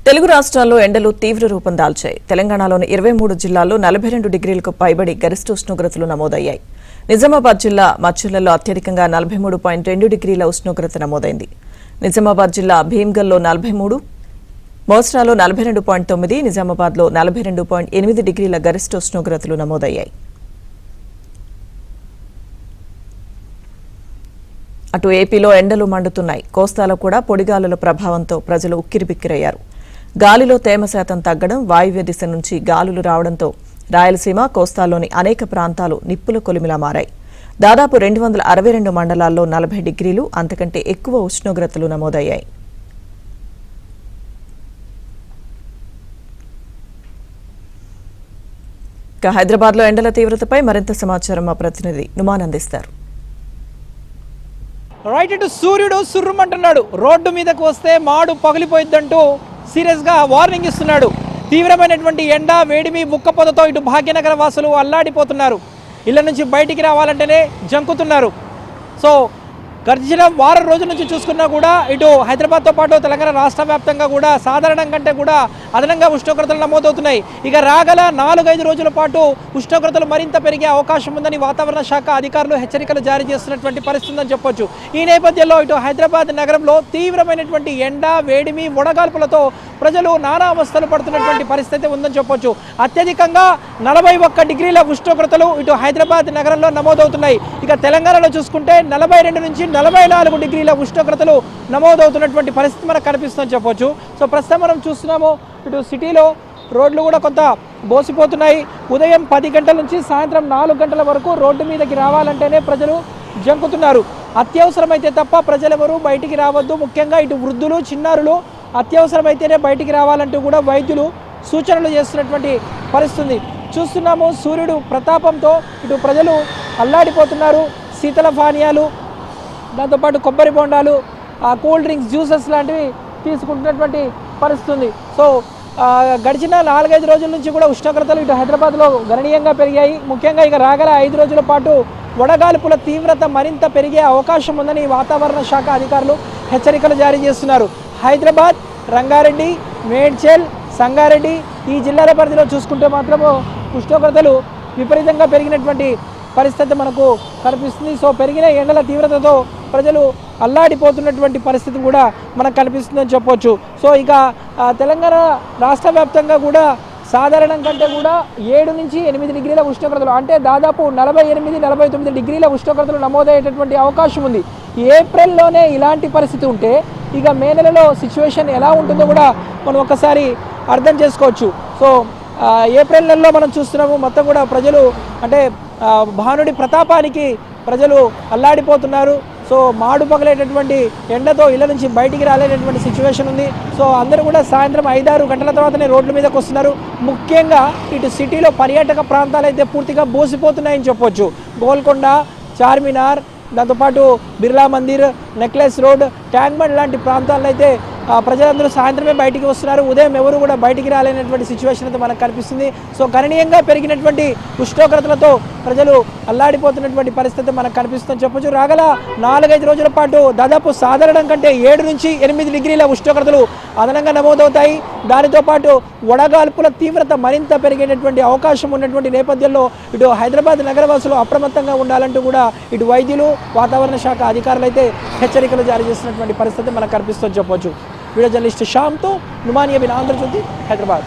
తెలుగు రాష్ట్రాల్లో ఎండలు తీవ్ర రూపం దాల్చాయి. తెలంగాణలోని 23 జిల్లాల్లో 42 డిగ్రీలకు పైబడి గరిష్ట ఉష్ణోగ్రతలు నమోదయ్యాయి. నిజామాబాద్ జిల్లా మచ్చులలో అత్యధికంగా 43.2 డిగ్రీల ఉష్ణోగ్రత నమోదైంది. నిజామాబాద్ జిల్లా భీమ్గల్లో 43, మోస్రాలో 42.9, నిజామాబాద్లో 42.8 డిగ్రీల గరిష్ట ఉష్ణోగ్రతలు నమోదయ్యాయి. అటు ఏపీలో ఎండలు మండుతున్నాయి. కోస్తాలో కూడా పొడిగాలుల ప్రభావంతో ప్రజలు ఉక్కిరిబిక్కిరయ్యారు. గాలిలో తేమ శాతం తగ్గడం, వాయువ్య దిశ నుంచి గాలులు రావడంతో రాయలసీమ, కోస్తాలోని అనేక ప్రాంతాలు నిప్పుల కొలిమిలా మారాయి. దాదాపు 262 మండలాల్లో 40 డిగ్రీలు అంతకంటే ఎక్కువ ఉష్ణోగ్రతలు నమోదయ్యాయి. హైదరాబాద్లో ఎండల తీవ్రతపై మరింత సమాచారం మా ప్రతినిధి నుమాన్ అందిస్తారు. రైట్, ఇటు సూర్యుడు సుర్రుమంటున్నాడు. రోడ్డు మీదకు వస్తే మాడు పగిలిపోయిద్దంటూ సీరియస్గా వార్నింగ్ ఇస్తున్నాడు. తీవ్రమైనటువంటి ఎండ, వేడిమి, ముక్కపోతతో ఇటు భాగ్యనగర వాసులు అల్లాడిపోతున్నారు. ఇళ్ల నుంచి బయటికి రావాలంటేనే జంకుతున్నారు. సో గడిచిన వారం రోజుల నుంచి చూసుకున్నా కూడా ఇటు హైదరాబాద్తో పాటు తెలంగాణ రాష్ట్ర వ్యాప్తంగా కూడా సాధారణం కంటే కూడా అదనంగా ఉష్ణోగ్రతలు నమోదవుతున్నాయి. ఇక రాగల 4-5 రోజుల పాటు ఉష్ణోగ్రతలు మరింత పెరిగే అవకాశం ఉందని వాతావరణ శాఖ అధికారులు హెచ్చరికలు జారీ చేస్తున్నటువంటి పరిస్థితి ఉందని చెప్పొచ్చు. ఈ నేపథ్యంలో ఇటు హైదరాబాద్ నగరంలో తీవ్రమైనటువంటి ఎండ, వేడిమి, వడగాల్పులతో ప్రజలు నానా అవస్థలు పడుతున్నటువంటి పరిస్థితి ఉందని చెప్పొచ్చు. అత్యధికంగా 41 డిగ్రీల ఉష్ణోగ్రతలు ఇటు హైదరాబాద్ నగరంలో నమోదవుతున్నాయి. ఇక తెలంగాణలో చూసుకుంటే 42 నుంచి 44 డిగ్రీల ఉష్ణోగ్రతలు నమోదవుతున్నటువంటి పరిస్థితి మనకు కనిపిస్తుందని చెప్పొచ్చు. సో ప్రస్తుతం మనం చూస్తున్నాము ఇటు సిటీలో రోడ్లు కూడా కొంత బోసిపోతున్నాయి. ఉదయం 10 గంటల నుంచి సాయంత్రం 4 గంటల వరకు రోడ్డు మీదకి రావాలంటేనే ప్రజలు జంకుతున్నారు. అత్యవసరమైతే తప్ప ప్రజలెవరూ బయటికి రావద్దు. ముఖ్యంగా ఇటు వృద్ధులు, చిన్నారులు అత్యవసరమైతేనే బయటికి రావాలంటూ కూడా వైద్యులు సూచనలు చేస్తున్నటువంటి పరిస్థితి చూస్తున్నాము. సూర్యుడు ప్రతాపంతో ఇటు ప్రజలు అల్లాడిపోతున్నారు. శీతల పానీయాలు, దాంతోపాటు కొబ్బరి బొండాలు, కూల్ డ్రింక్స్, జ్యూసెస్ లాంటివి తీసుకుంటున్నటువంటి పరిస్థితి. సో గడిచిన 4-5 రోజుల నుంచి కూడా ఉష్ణోగ్రతలు ఇటు హైదరాబాద్లో గణనీయంగా పెరిగాయి. ముఖ్యంగా ఇక రాగల 5 రోజుల పాటు వడగాల్పుల తీవ్రత మరింత పెరిగే అవకాశం ఉందని వాతావరణ శాఖ అధికారులు హెచ్చరికలు జారీ చేస్తున్నారు. హైదరాబాద్, రంగారెడ్డి, మేడ్చల్, సంగారెడ్డి ఈ జిల్లాల పరిధిలో చూసుకుంటే మాత్రము ఉష్ణోగ్రతలు విపరీతంగా పెరిగినటువంటి పరిస్థితి మనకు కనిపిస్తుంది. సో పెరిగిన ఎండల తీవ్రతతో ప్రజలు అల్లాడిపోతున్నటువంటి పరిస్థితి కూడా మనకు కనిపిస్తుందని చెప్పొచ్చు. సో ఇక తెలంగాణ రాష్ట్ర వ్యాప్తంగా కూడా సాధారణం కంటే కూడా 7 నుంచి 8 డిగ్రీల ఉష్ణోగ్రతలు, అంటే దాదాపు 48-49 డిగ్రీల ఉష్ణోగ్రతలు నమోదయ్యేటటువంటి అవకాశం ఉంది. ఏప్రిల్లోనే ఇలాంటి పరిస్థితి ఉంటే ఇక మే నెలలో సిచ్యువేషన్ ఎలా ఉంటుందో కూడా మనం ఒక్కసారి అర్థం చేసుకోవచ్చు. సో ఏప్రిల్ నెలలో మనం చూస్తున్నాము మొత్తం కూడా ప్రజలు అంటే భానుడి ప్రతాపానికి ప్రజలు అల్లాడిపోతున్నారు. సో మాడు పగలేటటువంటి ఎండతో ఇళ్ల నుంచి బయటికి రాలేనటువంటి సిచ్యువేషన్ ఉంది. సో అందరూ కూడా సాయంత్రం 5-6 గంటల తర్వాతనే రోడ్ల మీదకి వస్తున్నారు. ముఖ్యంగా ఇటు సిటీలో పర్యాటక ప్రాంతాలు అయితే పూర్తిగా బోసిపోతున్నాయని చెప్పొచ్చు. గోల్కొండ, చార్మినార్, దాంతోపాటు Birla Mandir, necklace road, tank bund లాంటి ప్రాంతాల్లో అయితే ప్రజలందరూ సాయంత్రమే బయటికి వస్తున్నారు. ఉదయం ఎవరు కూడా బయటికి రాలేనటువంటి సిచ్యువేషన్ అయితే మనకు కనిపిస్తుంది. సో గణనీయంగా పెరిగినటువంటి ఉష్ణోగ్రతలతో ప్రజలు అల్లాడిపోతున్నటువంటి పరిస్థితి మనకు కనిపిస్తుందని చెప్పొచ్చు. రాగల 4-5 రోజుల పాటు దాదాపు సాధారణం కంటే 7 నుంచి 8 డిగ్రీల ఉష్ణోగ్రతలు అదనంగా నమోదవుతాయి. దానితో పాటు వడగాల్పుల తీవ్రత మరింత పెరిగేటటువంటి అవకాశం ఉన్నటువంటి నేపథ్యంలో ఇటు హైదరాబాద్ నగరవాసులు అప్రమత్తంగా ఉండాలంటూ కూడా ఇటు వైద్యులు, వాతావరణ శాఖ అధికారులు అయితే హెచ్చరికలు జారీ చేస్తున్నటువంటి పరిస్థితి మనకు కనిపిస్తుందని చెప్పొచ్చు. వీడియో జర్నలిస్ట్ శ్యామ్తో నుమాన్, ఆంధ్రజ్యోతి, హైదరాబాద్.